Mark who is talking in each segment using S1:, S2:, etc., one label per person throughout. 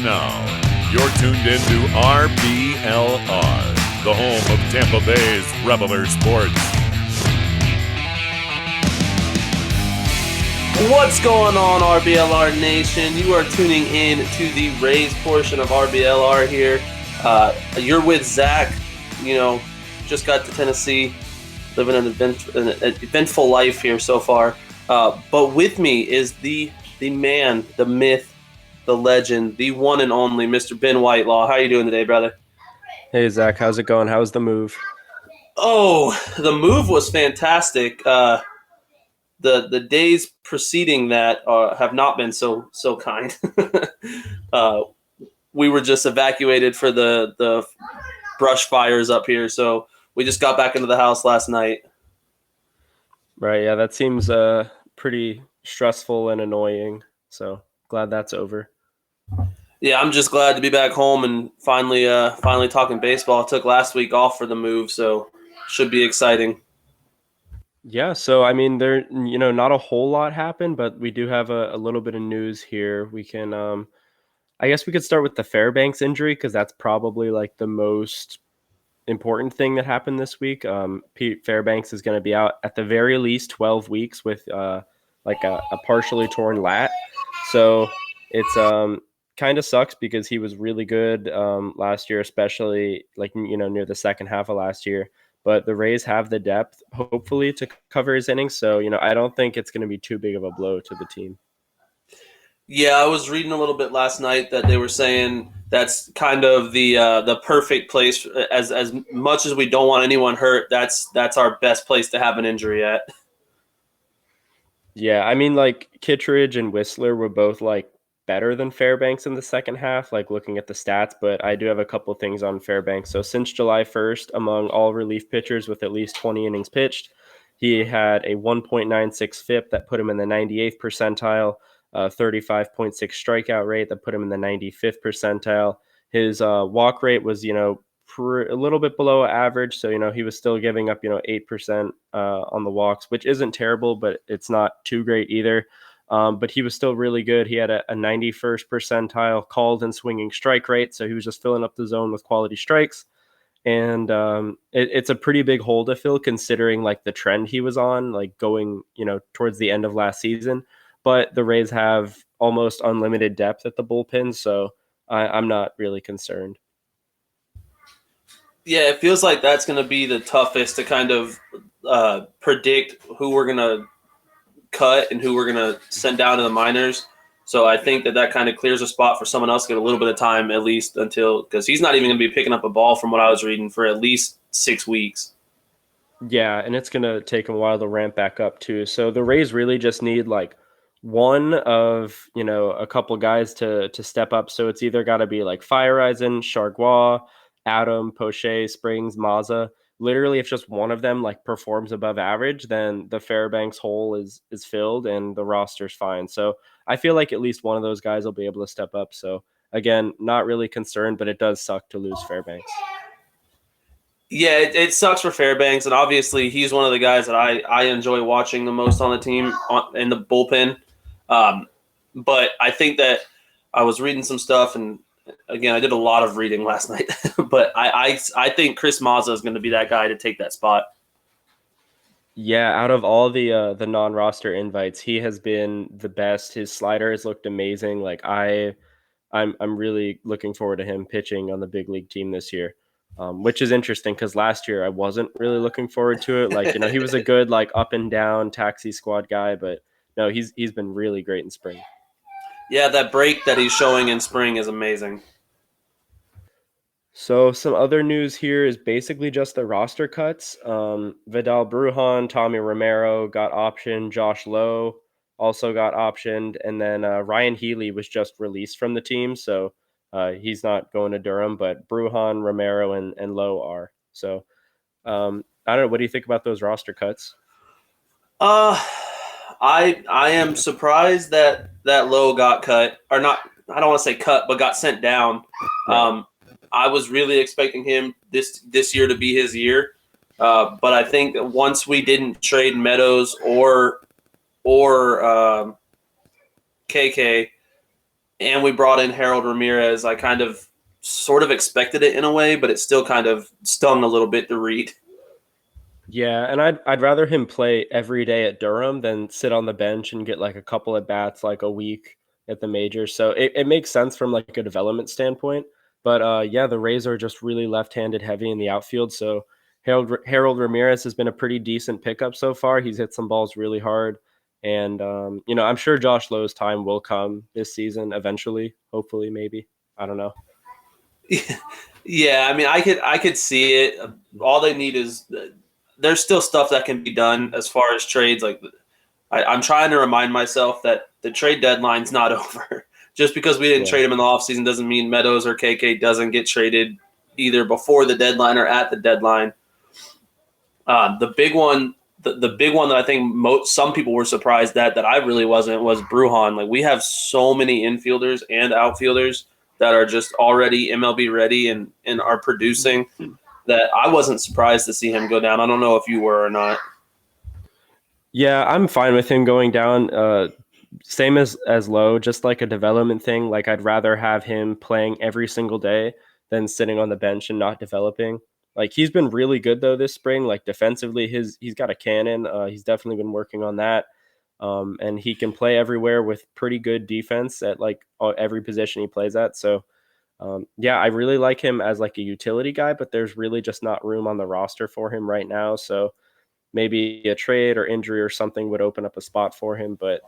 S1: now, you're tuned into RBLR, the home of Tampa Bay's Reveler Sports.
S2: What's going on, RBLR Nation? You are tuning in to the Rays portion of RBLR here. You're with Zack. Just got to Tennessee, living an eventful life here so far. But with me is the man, the myth, the legend, the one and only Mr. Ben Whitelaw. How are you doing today, brother?
S3: Hey, Zach. How's it going? How's the move?
S2: Oh, the move was fantastic. The days preceding that have not been so kind. We were just evacuated for the brush fires up here, so we just got back into the house last night.
S3: Right, yeah, that seems pretty stressful and annoying, so glad that's over.
S2: Yeah, I'm just glad to be back home and finally talking baseball. I took last week off for the move, so should be exciting.
S3: Yeah, so I mean, there, not a whole lot happened, but we do have a little bit of news here. We can, I guess we could start with the Fairbanks injury because that's probably like the most important thing that happened this week. Pete Fairbanks is going to be out at the very least 12 weeks with like a partially torn lat. So it's kind of sucks because he was really good last year, especially like near the second half of last year. But the Rays have the depth, hopefully, to cover his innings. So I don't think it's going to be too big of a blow to the team.
S2: Yeah, I was reading a little bit last night that they were saying that's kind of the perfect place. As much as we don't want anyone hurt, that's our best place to have an injury at.
S3: Yeah, I mean, like Kittredge and Whistler were both like better than Fairbanks in the second half, like looking at the stats, but I do have a couple things on Fairbanks. So since July 1st, among all relief pitchers with at least 20 innings pitched, he had a 1.96 FIP that put him in the 98th percentile, 35.6 strikeout rate that put him in the 95th percentile. His walk rate was, a little bit below average. So, he was still giving up, 8% on the walks, which isn't terrible, but it's not too great either. But he was still really good. He had a 91st percentile called and swinging strike rate. So he was just filling up the zone with quality strikes. And it's a pretty big hole to fill considering like the trend he was on, like going, towards the end of last season. But the Rays have almost unlimited depth at the bullpen. So I'm not really concerned.
S2: Yeah, it feels like that's going to be the toughest to kind of predict who we're going to cut and who we're going to send down to the minors. So I think that kind of clears a spot for someone else to get a little bit of time at least until – because he's not even going to be picking up a ball from what I was reading for at least 6 weeks.
S3: Yeah, and it's going to take him a while to ramp back up too. So the Rays really just need like one of, a couple guys to step up. So it's either got to be like Fireisen, Chargois, Adam, Poche, Springs, Mazza. Literally, if just one of them like performs above average, then the Fairbanks hole is filled and the roster's fine. So I feel like at least one of those guys will be able to step up. So again, not really concerned, but it does suck to lose Fairbanks.
S2: Yeah, it sucks for Fairbanks, and obviously he's one of the guys that I enjoy watching the most on the team in the bullpen. But I think that I was reading some stuff, and again, I did a lot of reading last night, but I think Chris Mazza is going to be that guy to take that spot.
S3: Yeah, out of all the non-roster invites, he has been the best. His slider has looked amazing. Like I'm really looking forward to him pitching on the big league team this year, which is interesting because last year I wasn't really looking forward to it. Like he was a good like up and down taxi squad guy, but no, he's been really great in spring.
S2: Yeah, that break that he's showing in spring is amazing.
S3: So some other news here is basically just the roster cuts. Vidal Brujan, Tommy Romero got optioned. Josh Lowe also got optioned. And then Ryan Healy was just released from the team. So he's not going to Durham, but Brujan, Romero, and Lowe are. So I don't know. What do you think about those roster cuts?
S2: I am surprised that Lowe got cut, or not. I don't want to say cut, but got sent down. Right. I was really expecting him this year to be his year, but I think that once we didn't trade Meadows or KK, and we brought in Harold Ramirez. I kind of sort of expected it in a way, but it still kind of stung a little bit to read.
S3: Yeah, and I'd rather him play every day at Durham than sit on the bench and get like a couple at bats like a week at the majors. So it makes sense from like a development standpoint. But yeah, the Rays are just really left-handed heavy in the outfield. So Harold Ramirez has been a pretty decent pickup so far. He's hit some balls really hard. And I'm sure Josh Lowe's time will come this season eventually, hopefully, maybe. I don't know.
S2: Yeah, I mean, I could see it. All they need is there's still stuff that can be done as far as trades. Like I'm trying to remind myself that the trade deadline's not over. Just because we didn't trade him in the offseason doesn't mean Meadows or KK doesn't get traded either before the deadline or at the deadline. The big one that I think some people were surprised at, that I really wasn't, was Brujan. Like, we have so many infielders and outfielders that are just already MLB ready and are producing, that I wasn't surprised to see him go down. I don't know if you were or not.
S3: Yeah, I'm fine with him going down. Same as Lowe, just like a development thing. Like, I'd rather have him playing every single day than sitting on the bench and not developing. Like, he's been really good though this spring. Like, defensively, he's got a cannon. He's definitely been working on that. And he can play everywhere with pretty good defense at like every position he plays at. So yeah, I really like him as like a utility guy, but there's really just not room on the roster for him right now. So maybe a trade or injury or something would open up a spot for him. But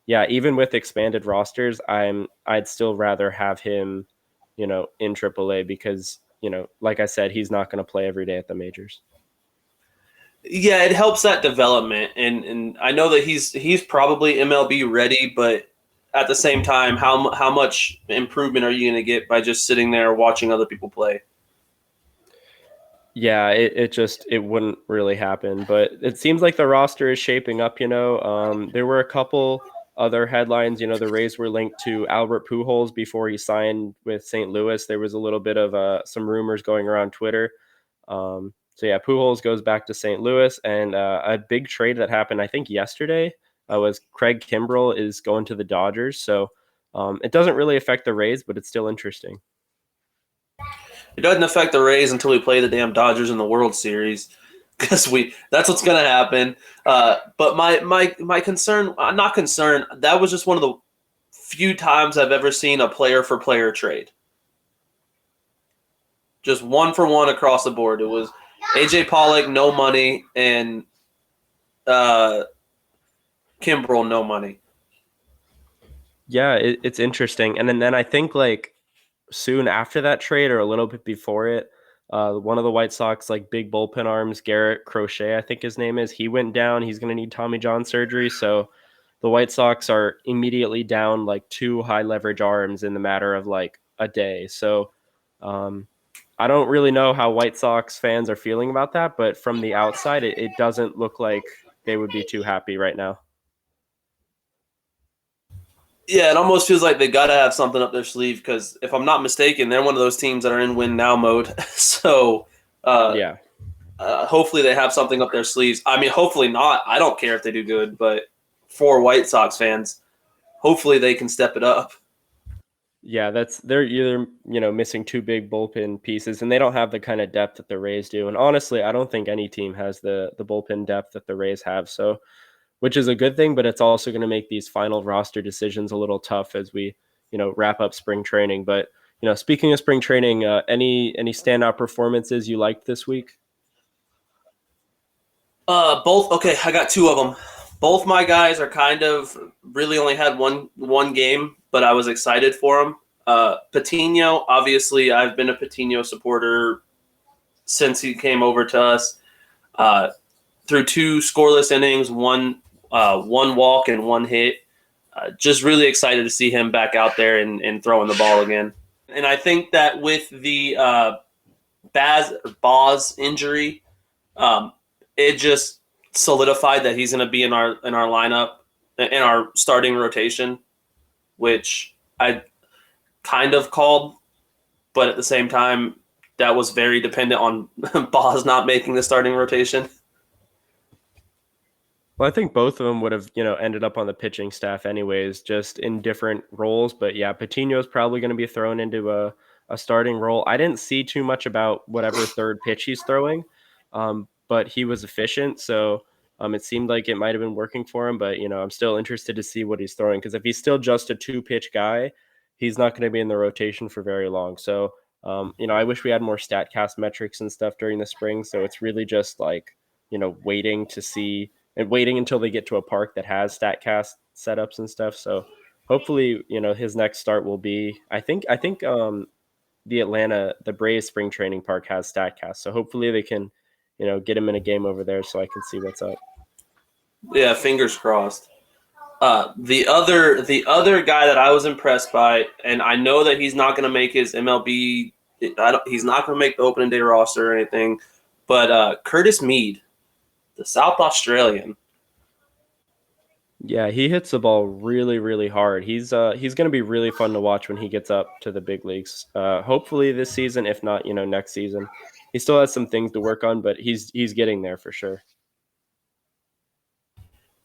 S3: yeah, even with expanded rosters, I'd still rather have him, in AAA because, like I said, he's not going to play every day at the majors.
S2: Yeah, it helps that development, and I know that he's probably MLB ready, but at the same time, how much improvement are you going to get by just sitting there watching other people play?
S3: Yeah, it wouldn't really happen, but it seems like the roster is shaping up. There were a couple other headlines. The Rays were linked to Albert Pujols before he signed with St. Louis. There was a little bit of some rumors going around Twitter. So yeah, Pujols goes back to St. Louis, and a big trade that happened, I think yesterday, was Craig Kimbrell is going to the Dodgers. So it doesn't really affect the Rays, but it's still interesting.
S2: It doesn't affect the Rays until we play the damn Dodgers in the World Series, because that's what's going to happen. But my concern, I'm not concerned. That was just one of the few times I've ever seen a player for player trade. Just one for one across the board. It was AJ Pollock, no money, and Kimbrel, no money.
S3: Yeah, it's interesting. And then I think like soon after that trade or a little bit before it, one of the White Sox like big bullpen arms, Garrett Crochet, I think his name is, he went down. He's going to need Tommy John surgery. So the White Sox are immediately down like 2 high leverage arms in the matter of like a day. So I don't really know how White Sox fans are feeling about that, but from the outside, it doesn't look like they would be too happy right now.
S2: Yeah, it almost feels like they got to have something up their sleeve, because if I'm not mistaken, they're one of those teams that are in win now mode. So
S3: Yeah.
S2: Hopefully they have something up their sleeves. I mean, hopefully not. I don't care if they do good, but for White Sox fans, hopefully they can step it up.
S3: Yeah, they're either, missing 2 big bullpen pieces, and they don't have the kind of depth that the Rays do. And honestly, I don't think any team has the bullpen depth that the Rays have. So, which is a good thing, but it's also going to make these final roster decisions a little tough as we, wrap up spring training. But, speaking of spring training, any standout performances you liked this week?
S2: Both. Okay, I got 2 of them. Both my guys are kind of really only had one game, but I was excited for them. Patino, obviously, I've been a Patino supporter since he came over to us. Through 2 scoreless innings, one walk and 1 hit. Just really excited to see him back out there and throwing the ball again. And I think that with the Boz injury, it just solidified that he's going to be in our lineup, in our starting rotation, which I kind of called, but at the same time, that was very dependent on Boz not making the starting rotation.
S3: Well, I think both of them would have, ended up on the pitching staff anyways, just in different roles. But yeah, Patino is probably going to be thrown into a starting role. I didn't see too much about whatever third pitch he's throwing, but he was efficient. So it seemed like it might have been working for him. But, I'm still interested to see what he's throwing because if he's still just a two pitch guy, he's not going to be in the rotation for very long. So, I wish we had more StatCast metrics and stuff during the spring. So it's really just like, waiting to see and waiting until they get to a park that has StatCast setups and stuff. So hopefully, his next start will be. I think the Braves spring training park has StatCast. So hopefully they can, get him in a game over there so I can see what's up.
S2: Yeah, fingers crossed. The other guy that I was impressed by, and I know that he's not going to make his MLB. He's not going to make the opening day roster or anything. But Curtis Mead, the South Australian.
S3: Yeah, he hits the ball really, really hard. He's going to be really fun to watch when he gets up to the big leagues. Hopefully this season, if not, next season. He still has some things to work on, but he's getting there for sure.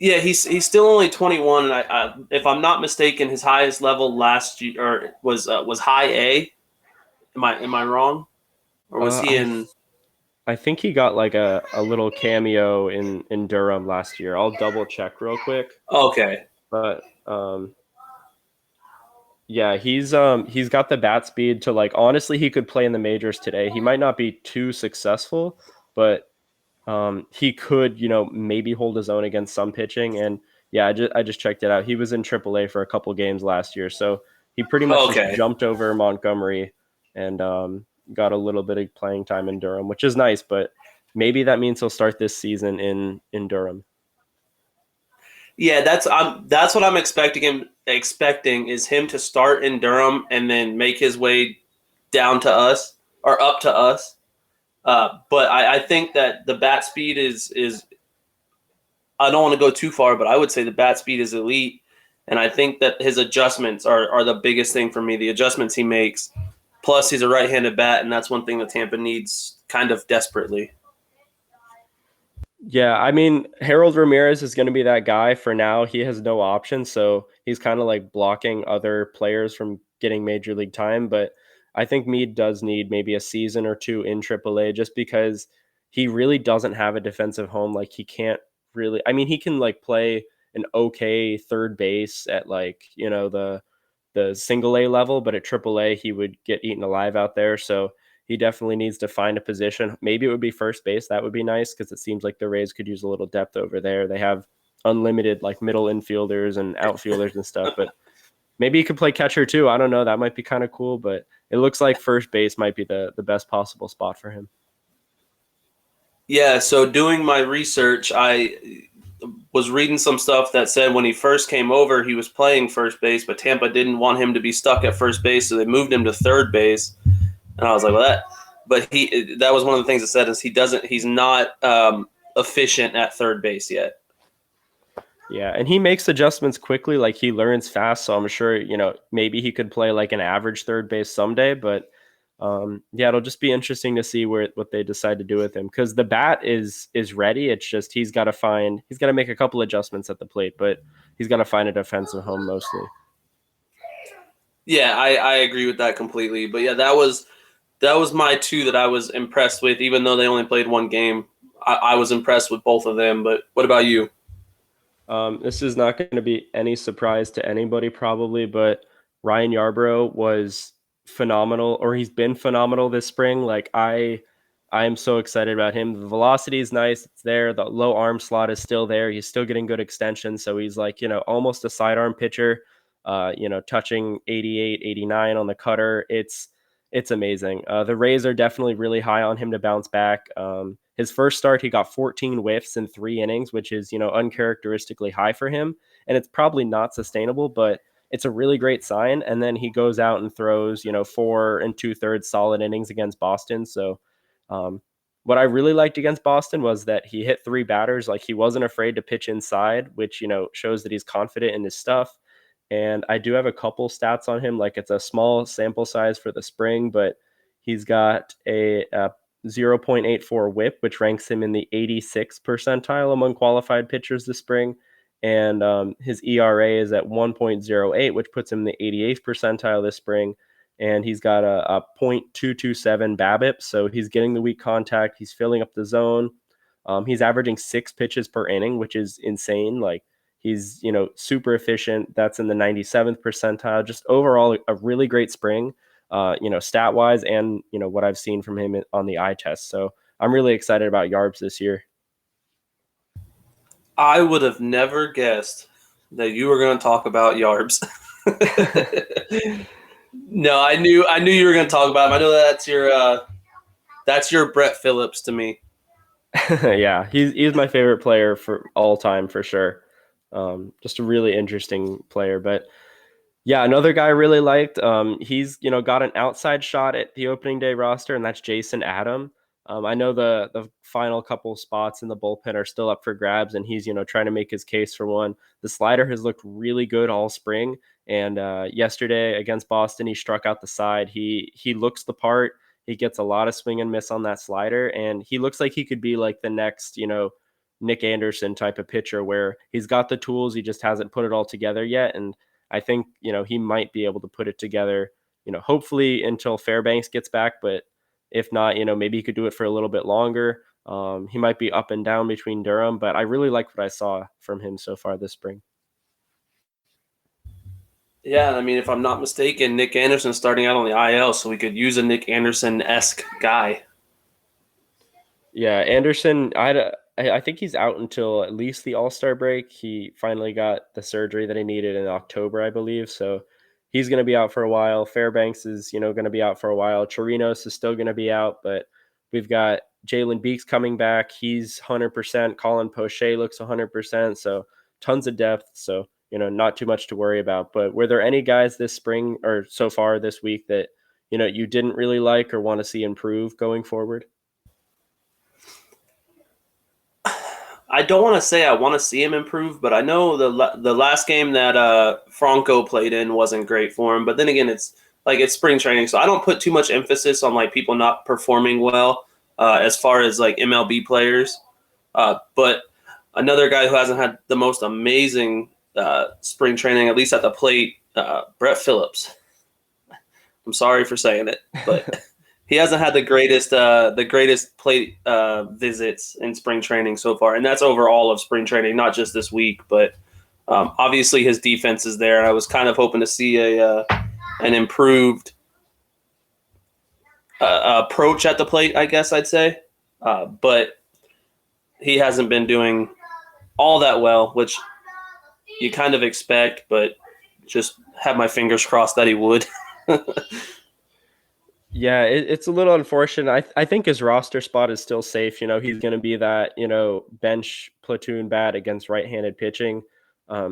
S2: Yeah, he's still only 21, and if I'm not mistaken, his highest level last year was high A. Am I wrong, or was
S3: Uh,
S2: he
S3: I
S2: in?
S3: I think he got like a little cameo in Durham last year. I'll double check real quick,
S2: Okay,
S3: but yeah, he's got the bat speed to like honestly he could play in the majors today. He might not be too successful, but he could, maybe hold his own against some pitching. And yeah, I just checked it out. He was in AAA for a couple games last year, so he pretty much just
S2: okay.
S3: jumped over Montgomery and got a little bit of playing time in Durham, which is nice. But maybe that means he'll start this season in Durham.
S2: Yeah, that's what I'm expecting is him to start in Durham and then make his way down to us or up to us. But I think that the bat speed is I don't want to go too far, but I would say the bat speed is elite. And I think that his adjustments are the biggest thing for me. The adjustments he makes. Plus, he's a right-handed bat, and that's one thing that Tampa needs kind of desperately.
S3: Yeah, I mean, Harold Ramirez is going to be that guy for now. He has no option, so he's kind of like blocking other players from getting major league time. But I think Mead does need maybe a season or two in AAA just because he really doesn't have a defensive home. Like, he can't really, I mean, he can like play an okay third base at like, the single A level, but at AAA, he would get eaten alive out there. So he definitely needs to find a position. Maybe it would be first base. That would be nice because it seems like the Rays could use a little depth over there. They have unlimited like middle infielders and outfielders and stuff, but maybe he could play catcher too. I don't know. That might be kind of cool, but it looks like first base might be the best possible spot for him.
S2: Yeah, so doing my research, I was reading some stuff that said when he first came over, he was playing first base, but Tampa didn't want him to be stuck at first base, so they moved him to third base. And I was like, well, that was one of the things that said is he's not efficient at third base yet.
S3: Yeah, and he makes adjustments quickly. Like he learns fast, so I'm sure maybe he could play like an average third base someday. But yeah, it'll just be interesting to see what they decide to do with him because the bat is ready. It's just he's got to make a couple adjustments at the plate, but he's got to find a defensive home mostly.
S2: Yeah, I agree with that completely. But yeah, that was my two that I was impressed with, even though they only played one game. I was impressed with both of them. But what about you?
S3: This is not going to be any surprise to anybody probably, but Ryan Yarbrough was phenomenal, or he's been phenomenal this spring. Like I am so excited about him. The velocity is nice. It's there. The low arm slot is still there. He's still getting good extension. So he's like, almost a sidearm pitcher, touching 88, 89 on the cutter. It's amazing. The Rays are definitely really high on him to bounce back. His first start, he got 14 whiffs in 3 innings, which is, uncharacteristically high for him. And it's probably not sustainable, but it's a really great sign. And then he goes out and throws, 4 2/3 solid innings against Boston. So what I really liked against Boston was that he hit 3 batters. Like he wasn't afraid to pitch inside, which, shows that he's confident in his stuff. And I do have a couple stats on him. Like it's a small sample size for the spring, but he's got a 0.84 whip, which ranks him in the 86th percentile among qualified pitchers this spring. And his ERA is at 1.08, which puts him in the 88th percentile this spring. And he's got a .227 BABIP, so he's getting the weak contact. He's filling up the zone. He's averaging 6 pitches per inning, which is insane. Like, he's, super efficient. That's in the 97th percentile. Just overall, a really great spring, stat wise, and, what I've seen from him on the eye test. So I'm really excited about Yarbs this year.
S2: I would have never guessed that you were going to talk about Yarbs. No, I knew you were going to talk about him. I know that's your Brett Phillips to me.
S3: Yeah, he's my favorite player for all time for sure. Just a really interesting player. But yeah, another guy I really liked. He's got an outside shot at the opening day roster, and that's Jason Adam. I know the final couple spots in the bullpen are still up for grabs, and he's trying to make his case for one. The slider has looked really good all spring, and yesterday against Boston, he struck out the side. He looks the part. He gets a lot of swing and miss on that slider, and he looks like he could be like the next Nick Anderson type of pitcher, where he's got the tools, he just hasn't put it all together yet. And I think he might be able to put it together. Hopefully until Fairbanks gets back, but if not, maybe he could do it for a little bit longer. He might be up and down between Durham, but I really like what I saw from him so far this spring.
S2: Yeah, I mean, if I'm not mistaken, Nick Anderson's starting out on the IL, so we could use a Nick Anderson-esque guy.
S3: Yeah, Anderson, I think he's out until at least the All-Star break. He finally got the surgery that he needed in October, I believe, so he's going to be out for a while. Fairbanks is, going to be out for a while. Chirinos is still going to be out, but we've got Jalen Beeks coming back. He's 100%. Colin Poche looks 100%, so tons of depth, so not too much to worry about. But were there any guys this spring or so far this week that, you didn't really like or want to see improve going forward?
S2: I don't want to say I want to see him improve, but I know the last game that Franco played in wasn't great for him. But then again, it's spring training, so I don't put too much emphasis on like people not performing well as far as like MLB players. But another guy who hasn't had the most amazing spring training, at least at the plate, Brett Phillips. I'm sorry for saying it, but he hasn't had the greatest plate visits in spring training so far, and that's over all of spring training, not just this week. But obviously, his defense is there, and I was kind of hoping to see an improved approach at the plate, I guess I'd say. But he hasn't been doing all that well, which you kind of expect, but just have my fingers crossed that he would.
S3: Yeah, it's a little unfortunate. I think his roster spot is still safe. He's going to be that, bench platoon bat against right-handed pitching,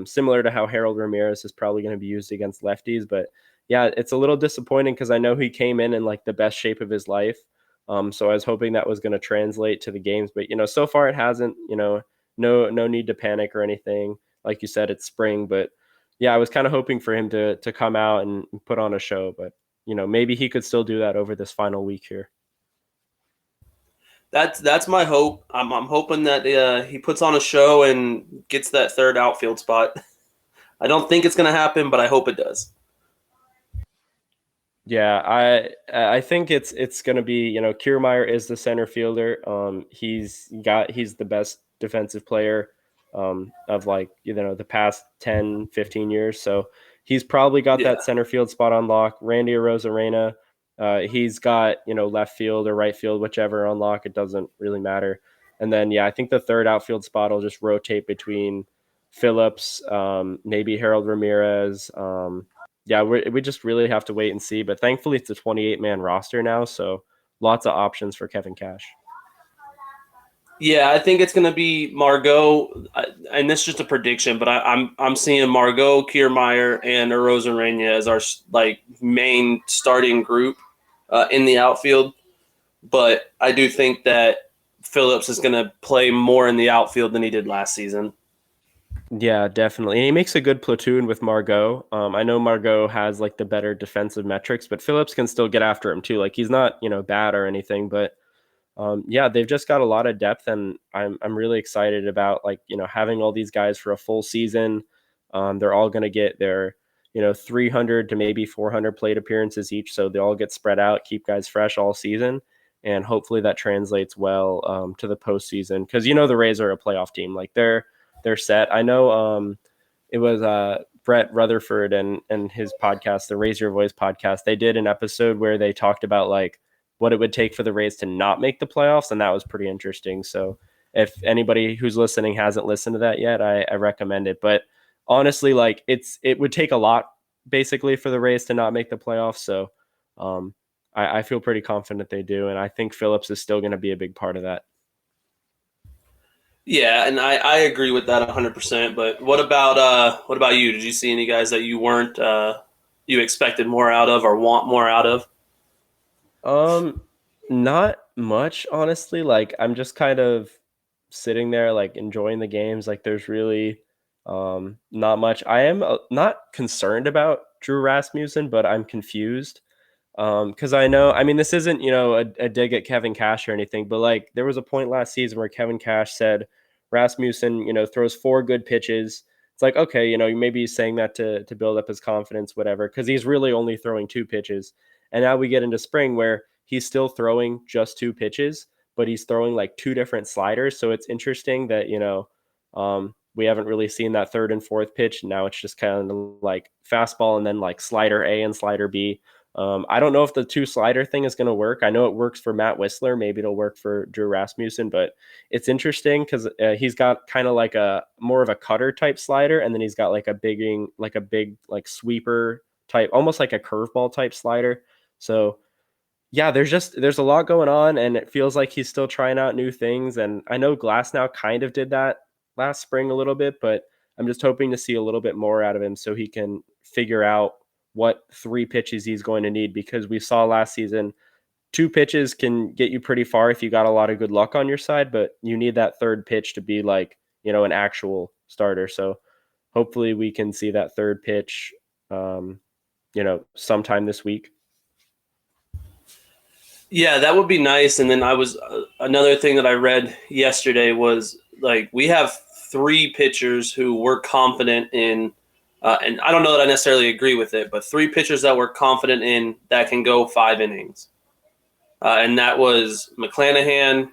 S3: similar to how Harold Ramirez is probably going to be used against lefties. But yeah, it's a little disappointing because I know he came in like the best shape of his life. So I was hoping that was going to translate to the games, but so far it hasn't. No need to panic or anything. Like you said, it's spring, but yeah, I was kind of hoping for him to come out and put on a show, but maybe he could still do that over this final week here.
S2: That's my hope. I'm hoping that he puts on a show and gets that third outfield spot. I don't think it's going to happen, but I hope it does.
S3: Yeah, I think it's going to be, Kiermaier is the center fielder. He's the best defensive player of like, the past 10, 15 years. So he's probably got that center field spot on lock. Randy Arozarena, he's got, left field or right field, whichever on lock. It doesn't really matter. And then, I think the third outfield spot will just rotate between Phillips, maybe Harold Ramirez. We just really have to wait and see. But thankfully, it's a 28-man roster now, so lots of options for Kevin Cash.
S2: Yeah, I think it's going to be Margot, and this is just a prediction, but I'm seeing Margot, Kiermaier, and Arozarena as our main starting group in the outfield. But I do think that Phillips is going to play more in the outfield than he did last season.
S3: Yeah, definitely. And he makes a good platoon with Margot. I know Margot has the better defensive metrics, but Phillips can still get after him too. He's not, bad or anything, but yeah, they've just got a lot of depth, and I'm really excited about, like, having all these guys for a full season. They're all going to get their 300 to maybe 400 plate appearances each, so they all get spread out, keep guys fresh all season, and hopefully that translates well to the postseason, because the Rays are a playoff team. Like, they're set. I know it was Brett Rutherford and his podcast, the Raise Your Voice podcast. They did an episode where they talked about, like, what it would take for the Rays to not make the playoffs, and that was pretty interesting. So if anybody who's listening hasn't listened to that yet, I recommend it. But honestly, like, it would take a lot basically for the Rays to not make the playoffs. So I feel pretty confident they do, and I think Phillips is still going to be a big part of that.
S2: Yeah, and I agree with that 100%. But what about you? Did you see any guys that you weren't you expected more out of or want more out of?
S3: Not much, honestly. Like, I'm just kind of sitting there, like, enjoying the games. Like, there's really not much. I am not concerned about Drew Rasmussen, but I'm confused. Because I mean, this isn't, a dig at Kevin Cash or anything, but, like, there was a point last season where Kevin Cash said Rasmussen, throws 4 good pitches. It's like, okay, maybe he's saying that to build up his confidence, whatever, because he's really only throwing 2 pitches. And now we get into spring where he's still throwing just 2 pitches, but he's throwing like 2 different sliders. So it's interesting that, we haven't really seen that third and fourth pitch. Now it's just kind of like fastball and then like slider A and slider B. I don't know if the 2 slider thing is going to work. I know it works for Matt Whistler. Maybe it'll work for Drew Rasmussen, but it's interesting because he's got kind of like a more of a cutter type slider, and then he's got like a big like sweeper type, almost like a curveball type slider. So yeah, there's a lot going on, and it feels like he's still trying out new things. And I know Glasnow kind of did that last spring a little bit, but I'm just hoping to see a little bit more out of him so he can figure out what 3 pitches he's going to need, because we saw last season 2 pitches can get you pretty far if you got a lot of good luck on your side, but you need that third pitch to be like, an actual starter. So hopefully we can see that third pitch, sometime this week.
S2: Yeah, that would be nice. And then another thing that I read yesterday was, like, we have 3 pitchers who we're confident in, and I don't know that I necessarily agree with it, but 3 pitchers that we're confident in that can go 5 innings. And that was McClanahan,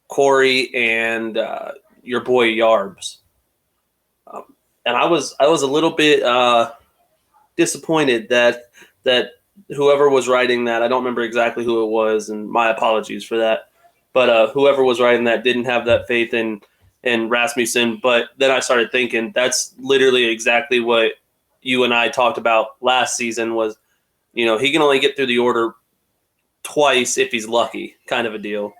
S2: Corey, and your boy Yarbs. And I was a little bit disappointed that whoever was writing that, I don't remember exactly who it was, and my apologies for that, but whoever was writing that didn't have that faith in Rasmussen. But then I started thinking that's literally exactly what you and I talked about last season was, he can only get through the order twice if he's lucky, kind of a deal.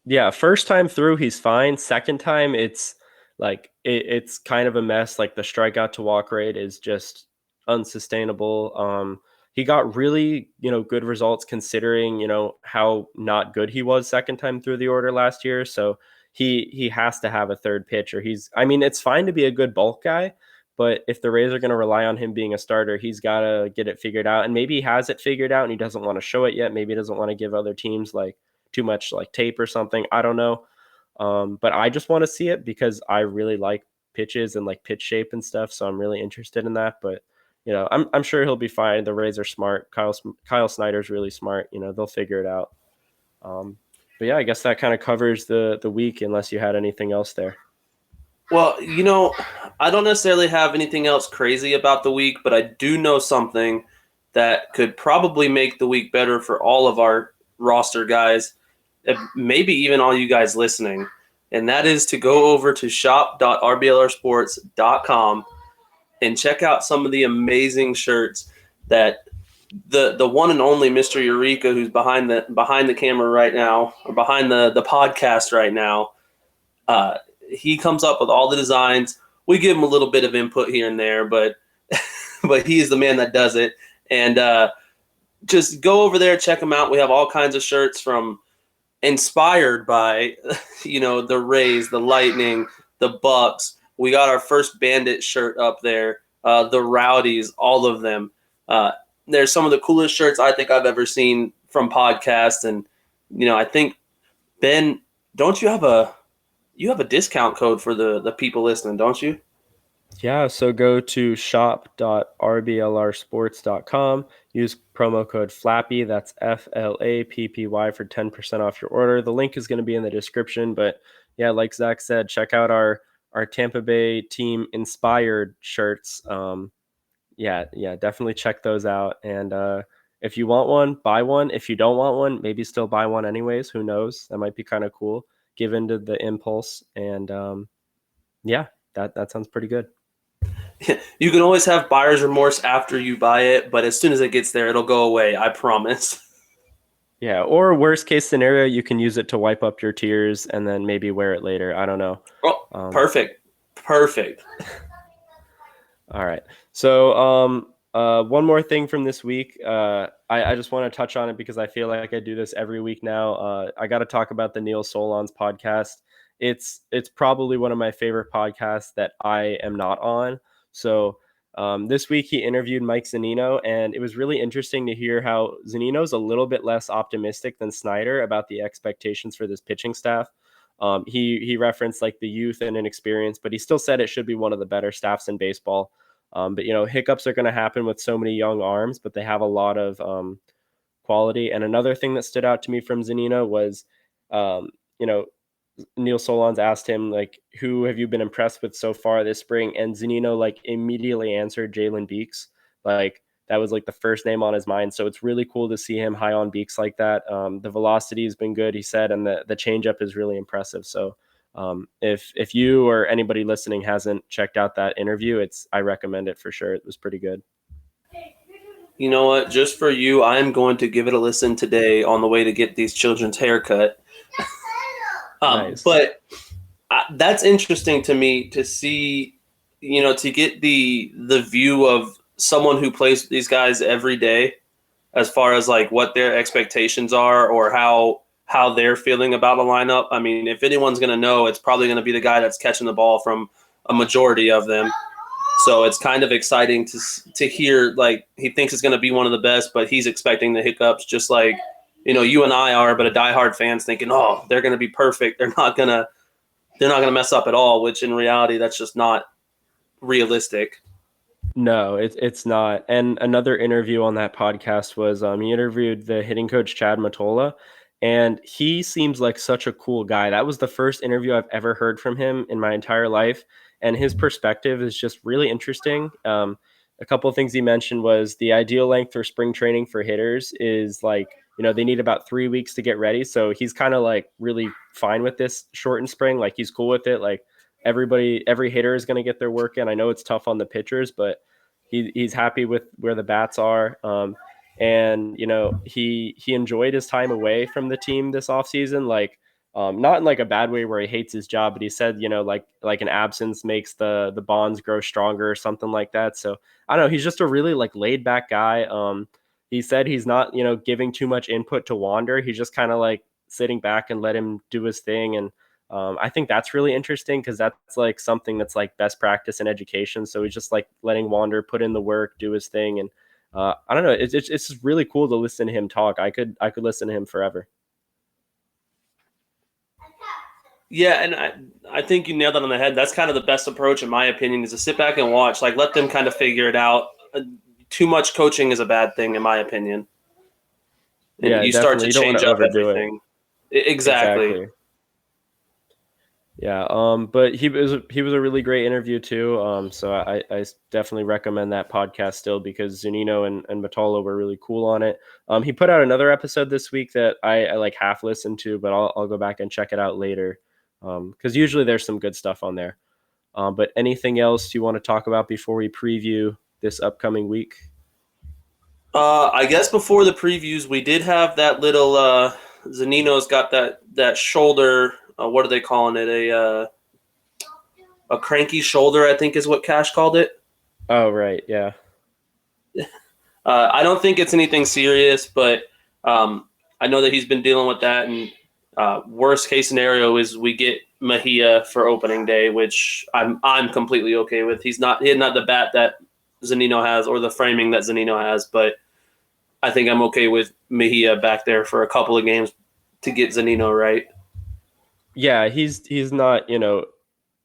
S3: Yeah, first time through, he's fine. Second time, it's like it's kind of a mess. Like, the strikeout to walk rate is just unsustainable. He got really, good results considering, how not good he was second time through the order last year. So he has to have a third pitch, or it's fine to be a good bulk guy, but if the Rays are going to rely on him being a starter, he's got to get it figured out. And maybe he has it figured out and he doesn't want to show it yet. Maybe he doesn't want to give other teams like too much like tape or something. I don't know. But I just want to see it because I really like pitches and like pitch shape and stuff. So I'm really interested in that. But I'm sure he'll be fine. The Rays are smart. Kyle Snyder's really smart. They'll figure it out. But yeah, I guess that kind of covers the week, unless you had anything else there.
S2: Well, I don't necessarily have anything else crazy about the week, but I do know something that could probably make the week better for all of our roster guys, maybe even all you guys listening. And that is to go over to shop.rblrsports.com and check out some of the amazing shirts that the one and only Mr. Eureka, who's behind the camera right now, or behind the podcast right now, he comes up with all the designs. We give him a little bit of input here and there, but but he is the man that does it. And just go over there, check him out. We have all kinds of shirts from inspired by, the Rays, the Lightning, the Bucks. We got our first Bandit shirt up there, the Rowdies, all of them. There's some of the coolest shirts I think I've ever seen from podcasts. And, I think, Ben, don't you have a discount code for the people listening, don't you?
S3: Yeah, so go to shop.rblrsports.com. Use promo code FLAPPY, that's FLAPPY, for 10% off your order. The link is going to be in the description, but yeah, like Zach said, check out our Tampa Bay team inspired shirts. Yeah, definitely check those out. And if you want one, buy one. If you don't want one, maybe still buy one anyways. Who knows? That might be kind of cool. Give into the impulse, and yeah, that sounds pretty good.
S2: You can always have buyer's remorse after you buy it, but as soon as it gets there, it'll go away. I promise.
S3: Yeah, or worst case scenario, you can use it to wipe up your tears and then maybe wear it later. I don't know.
S2: Oh, perfect.
S3: All right. So, one more thing from this week. I just want to touch on it because I feel like I do this every week now. I got to talk about the Neil Solondz podcast. It's probably one of my favorite podcasts that I am not on. So, this week he interviewed Mike Zunino, and it was really interesting to hear how Zunino's a little bit less optimistic than Snyder about the expectations for this pitching staff. He referenced like the youth and inexperience, but he still said it should be one of the better staffs in baseball. But hiccups are going to happen with so many young arms, but they have a lot of quality. And another thing that stood out to me from Zunino was, Neil Solondz asked him, like, who have you been impressed with so far this spring? And Zunino, like, immediately answered Jalen Beeks. Like, that was, like, the first name on his mind. So it's really cool to see him high on Beeks like that. The velocity has been good, he said, and the changeup is really impressive. So if you or anybody listening hasn't checked out that interview, I recommend it for sure. It was pretty good.
S2: You know what? Just for you, I'm going to give it a listen today on the way to get these children's haircut.
S3: Nice.
S2: But that's interesting to me to see, to get the view of someone who plays with these guys every day, as far as like what their expectations are or how they're feeling about a lineup. I mean, if anyone's going to know, it's probably going to be the guy that's catching the ball from a majority of them. So it's kind of exciting to hear, like, he thinks it's going to be one of the best, but he's expecting the hiccups, just like, you and I are, but a diehard fans thinking, oh, they're going to be perfect. They're not going to mess up at all, which in reality, that's just not realistic.
S3: No, it's not. And another interview on that podcast was he interviewed the hitting coach Chad Mottola, and he seems like such a cool guy. That was the first interview I've ever heard from him in my entire life, and his perspective is just really interesting. A couple of things he mentioned was the ideal length for spring training for hitters is like, they need about 3 weeks to get ready. So he's kind of like really fine with this shortened spring. Like, he's cool with it. Like, every hitter is going to get their work in. I know it's tough on the pitchers, but he's happy with where the bats are. And he enjoyed his time away from the team this offseason. Like, not in like a bad way where he hates his job, but he said, like an absence makes the bonds grow stronger or something like that. So I don't know. He's just a really like laid back guy. He said he's not, giving too much input to Wander. He's just kind of like sitting back and let him do his thing. And I think that's really interesting because that's like something that's like best practice in education. So he's just like letting Wander put in the work, do his thing. And I don't know. It's just really cool to listen to him talk. I could listen to him forever.
S2: Yeah, and I think you nailed it on the head. That's kind of the best approach, in my opinion, is to sit back and watch. Like, let them kind of figure it out. Too much coaching is a bad thing, in my opinion. And
S3: yeah,
S2: you start to change up everything. Exactly.
S3: Yeah, but he was a really great interview too. So I definitely recommend that podcast still because Zunino and Mottola were really cool on it. He put out another episode this week that I like half listened to, but I'll go back and check it out later. Because usually there's some good stuff on there. But anything else you want to talk about before we preview this upcoming week?
S2: I guess before the previews, we did have that little Zunino's got that shoulder. What are they calling it? A cranky shoulder, I think is what Cash called it.
S3: Oh, right. Yeah.
S2: I don't think it's anything serious, but I know that he's been dealing with that. And worst case scenario is we get Mejia for opening day, which I'm completely okay with. He had not the bat that Zunino has or the framing that Zunino has, but I think I'm okay with Mejia back there for a couple of games to get Zunino right.
S3: Yeah, he's not,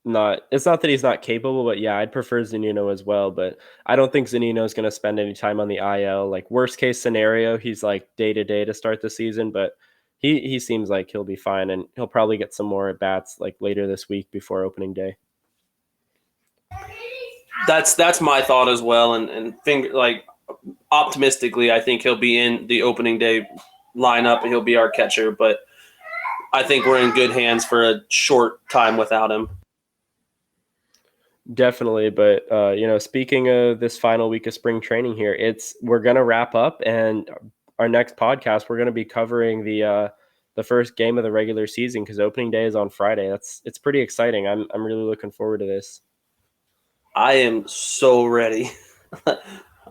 S3: not it's not that he's not capable, but yeah, I'd prefer Zunino as well. But I don't think Zunino is going to spend any time on the IL. Like worst case scenario, he's like day to day to start the season, but he seems like he'll be fine, and he'll probably get some more at bats like later this week before opening day.
S2: That's my thought as well, and optimistically, I think he'll be in the opening day lineup and he'll be our catcher. But I think we're in good hands for a short time without him.
S3: Definitely, but speaking of this final week of spring training here, we're gonna wrap up, and our next podcast we're gonna be covering the first game of the regular season because opening day is on Friday. It's pretty exciting. I'm really looking forward to this.
S2: I am so ready.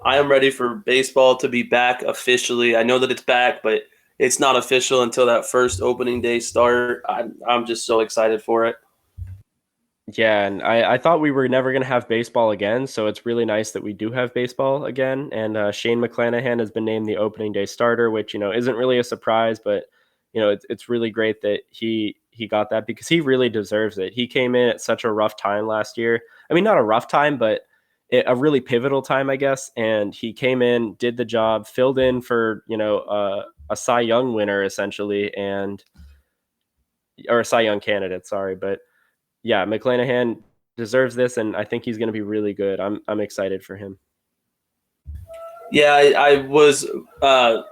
S2: I am ready for baseball to be back officially. I know that it's back, but it's not official until that first opening day start. I'm just so excited for it.
S3: Yeah, and I thought we were never going to have baseball again, so it's really nice that we do have baseball again. And Shane McClanahan has been named the opening day starter, which isn't really a surprise, but it's really great that he got that because he really deserves it. He came in at such a rough time last year. I mean, not a rough time, but a really pivotal time, I guess. And he came in, did the job, filled in for a Cy Young winner essentially, or a Cy Young candidate. Sorry, but yeah, McClanahan deserves this, and I think he's going to be really good. I'm excited for him.
S2: Yeah, I was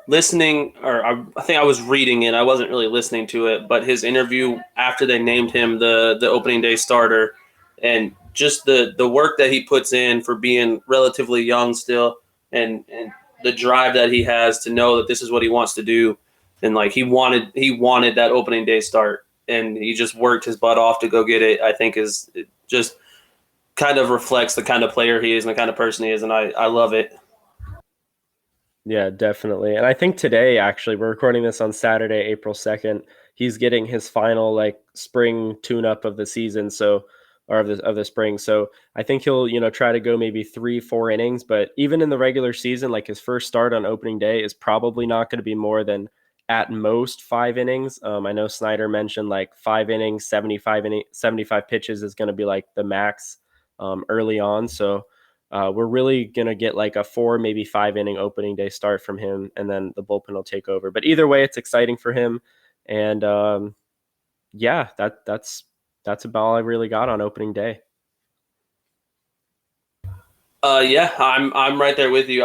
S2: listening, or I think I was reading it. I wasn't really listening to it, but his interview after they named him the opening day starter, and just the work that he puts in for being relatively young still, and the drive that he has to know that this is what he wants to do, and like he wanted that opening day start, and he just worked his butt off to go get it. I think is just kind of reflects the kind of player he is and the kind of person he is, and I love it.
S3: Yeah, definitely. And I think today, actually, we're recording this on Saturday, April 2nd. He's getting his final like spring tune-up of the season, or of the spring. So I think he'll, try to go maybe 3-4 innings. But even in the regular season, like his first start on opening day is probably not going to be more than at most 5 innings. I know Snyder mentioned like 5 innings, 75 pitches is going to be like the max early on. So we're really going to get like a 4, maybe 5 inning opening day start from him, and then the bullpen will take over. But either way, it's exciting for him. And yeah, that's about all I really got on opening day.
S2: Yeah, I'm right there with you.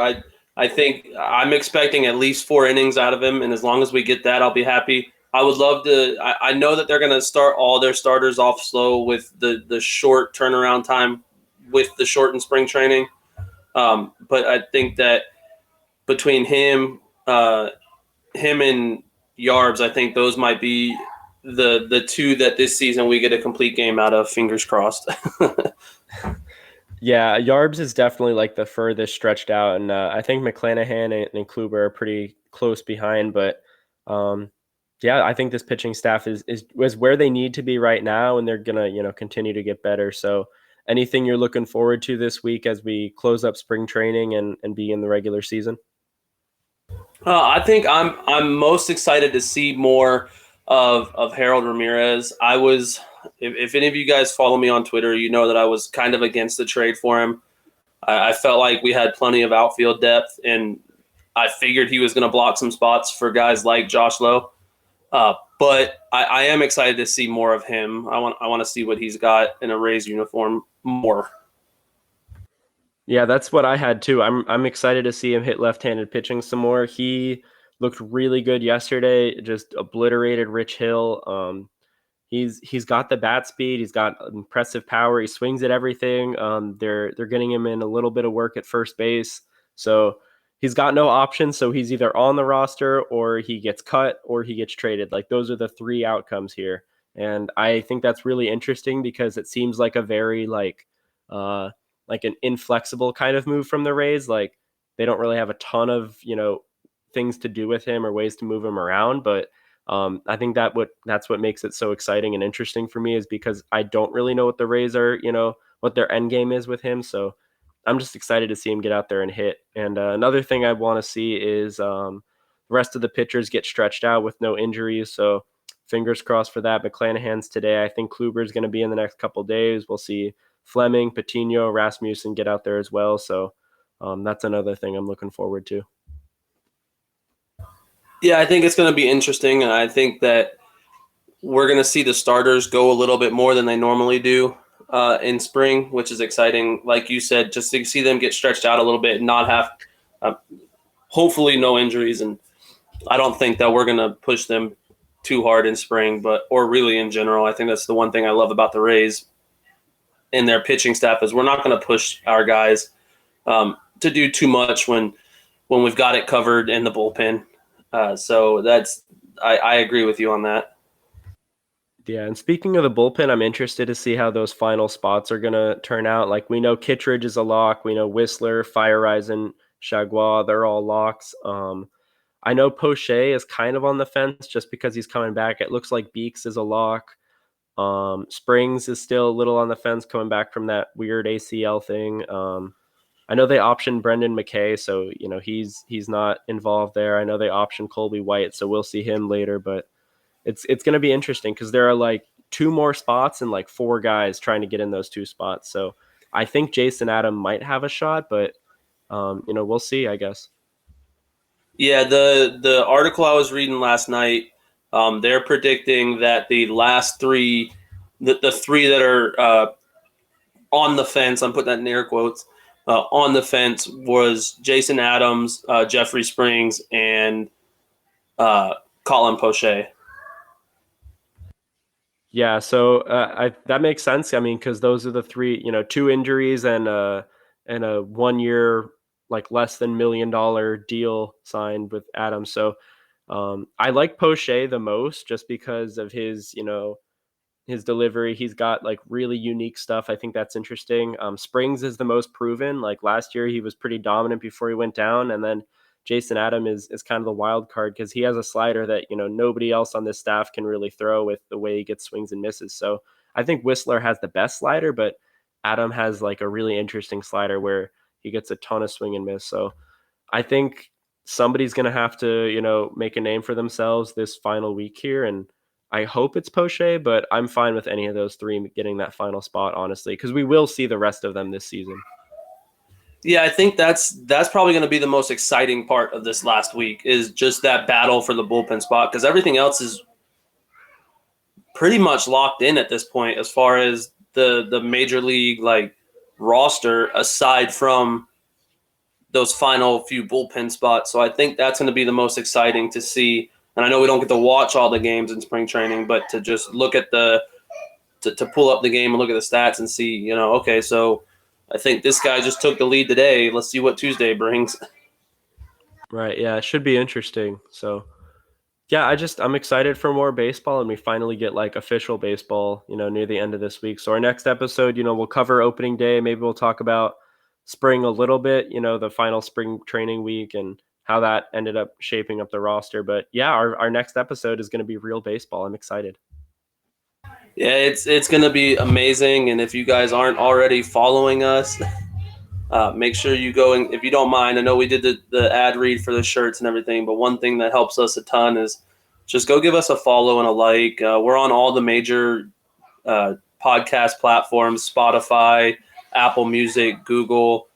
S2: I think I'm expecting at least 4 innings out of him, and as long as we get that, I'll be happy. I would love to. I know that they're going to start all their starters off slow with the short turnaround time with the shortened spring training. But I think that between him and Yarbs, I think those might be the two that this season we get a complete game out of. Fingers crossed.
S3: Yeah, Yarbs is definitely like the furthest stretched out, and I think McClanahan and Kluber are pretty close behind. But yeah, I think this pitching staff is where they need to be right now, and they're gonna continue to get better. So anything you're looking forward to this week as we close up spring training and be in the regular season?
S2: I think I'm most excited to see more of Harold Ramirez. If any of you guys follow me on Twitter, you know that I was kind of against the trade for him. I felt like we had plenty of outfield depth, and I figured he was going to block some spots for guys like Josh Lowe. But I am excited to see more of him. I want to see what he's got in a Rays uniform more.
S3: Yeah, that's what I had too. I'm excited to see him hit left-handed pitching some more. He looked really good yesterday, just obliterated Rich Hill. He's got the bat speed, he's got impressive power, he swings at everything. They're getting him in a little bit of work at first base. So he's got no options. So he's either on the roster or he gets cut or he gets traded. Like those are the 3 outcomes here. And I think that's really interesting because it seems like a very like an inflexible kind of move from the Rays. Like they don't really have a ton of, things to do with him or ways to move him around. But I think that's what makes it so exciting and interesting for me is because I don't really know what the Rays are, what their end game is with him. So I'm just excited to see him get out there and hit. And another thing I want to see is the rest of the pitchers get stretched out with no injuries. So fingers crossed for that. McClanahan's today. I think Kluber's going to be in the next couple days. We'll see Fleming, Patino, Rasmussen get out there as well. So that's another thing I'm looking forward to.
S2: Yeah, I think it's going to be interesting, and I think that we're going to see the starters go a little bit more than they normally do in spring, which is exciting. Like you said, just to see them get stretched out a little bit and not have, hopefully, no injuries. And I don't think that we're going to push them too hard in spring, or really in general. I think that's the one thing I love about the Rays and their pitching staff is we're not going to push our guys to do too much when we've got it covered in the bullpen. So I agree with you on that.
S3: Yeah, and speaking of the bullpen, I'm interested to see how those final spots are going to turn out. Like, we know Kittredge is a lock. We know Whistler, Fireisen, Chagua, they're all locks. I know Poche is kind of on the fence just because he's coming back. It looks like Beeks is a lock. Springs is still a little on the fence coming back from that weird ACL thing. I know they optioned Brendan McKay, so he's not involved there. I know they optioned Colby White, so we'll see him later, but it's going to be interesting because there are like 2 more spots and like 4 guys trying to get in those 2 spots. So I think Jason Adam might have a shot, but we'll see, I guess.
S2: Yeah, the article I was reading last night, they're predicting that the last 3, the 3 that are on the fence, I'm putting that in air quotes, on the fence was Jason Adams, Jeffrey Springs, and Colin Poche.
S3: Yeah, so that makes sense. I mean, because those are the 3, 2 injuries and a 1 year, like less than $1 million deal signed with Adams. So I like Poche the most just because of his, his delivery. He's got like really unique stuff. I think that's interesting. Springs is the most proven. Like last year, he was pretty dominant before he went down, and then Jason Adam is kind of the wild card because he has a slider that nobody else on this staff can really throw with the way he gets swings and misses. So I think Whistler has the best slider, but Adam has like a really interesting slider where he gets a ton of swing and miss. So I think somebody's going to have to make a name for themselves this final week here, and I hope it's Poche, but I'm fine with any of those 3 getting that final spot, honestly, because we will see the rest of them this season.
S2: Yeah, I think that's probably going to be the most exciting part of this last week is just that battle for the bullpen spot because everything else is pretty much locked in at this point as far as the major league like roster aside from those final few bullpen spots. So I think that's going to be the most exciting to see. And I know we don't get to watch all the games in spring training, but to just look at to pull up the game and look at the stats and see, okay, so I think this guy just took the lead today. Let's see what Tuesday brings.
S3: Right. Yeah, it should be interesting. So, yeah, I'm excited for more baseball, and we finally get like official baseball, near the end of this week. So our next episode, we'll cover opening day. Maybe we'll talk about spring a little bit, the final spring training week and how that ended up shaping up the roster. But yeah, our next episode is going to be real baseball. I'm excited.
S2: Yeah, it's going to be amazing. And if you guys aren't already following us, make sure you go. And if you don't mind, I know we did the ad read for the shirts and everything, but one thing that helps us a ton is just go give us a follow and a like. We're on all the major podcast platforms, Spotify, Apple Music, Google.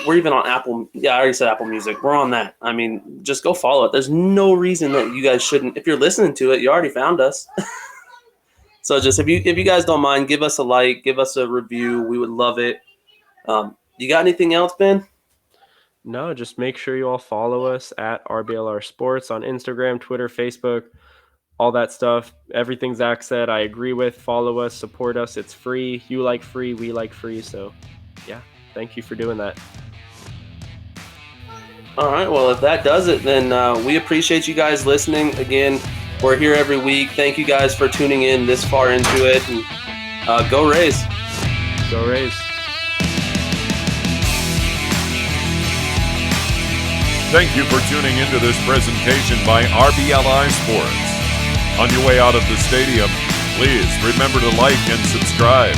S2: We're even on Apple. Yeah, I already said Apple Music. We're on that. I mean, just go follow it. There's no reason that you guys shouldn't. If you're listening to it, you already found us. So just if you guys don't mind, give us a like, give us a review. We would love it. You got anything else, Ben?
S3: No, just make sure you all follow us at RBLR Sports on Instagram, Twitter, Facebook, all that stuff. Everything Zach said, I agree with. Follow us, support us. It's free. You like free, we like free. So, yeah. Thank you for doing that.
S2: All right. Well, if that does it, then we appreciate you guys listening. Again, we're here every week. Thank you guys for tuning in this far into it. And, go Rays.
S3: Go Rays.
S1: Thank you for tuning into this presentation by RBLR Sports. On your way out of the stadium, please remember to like and subscribe.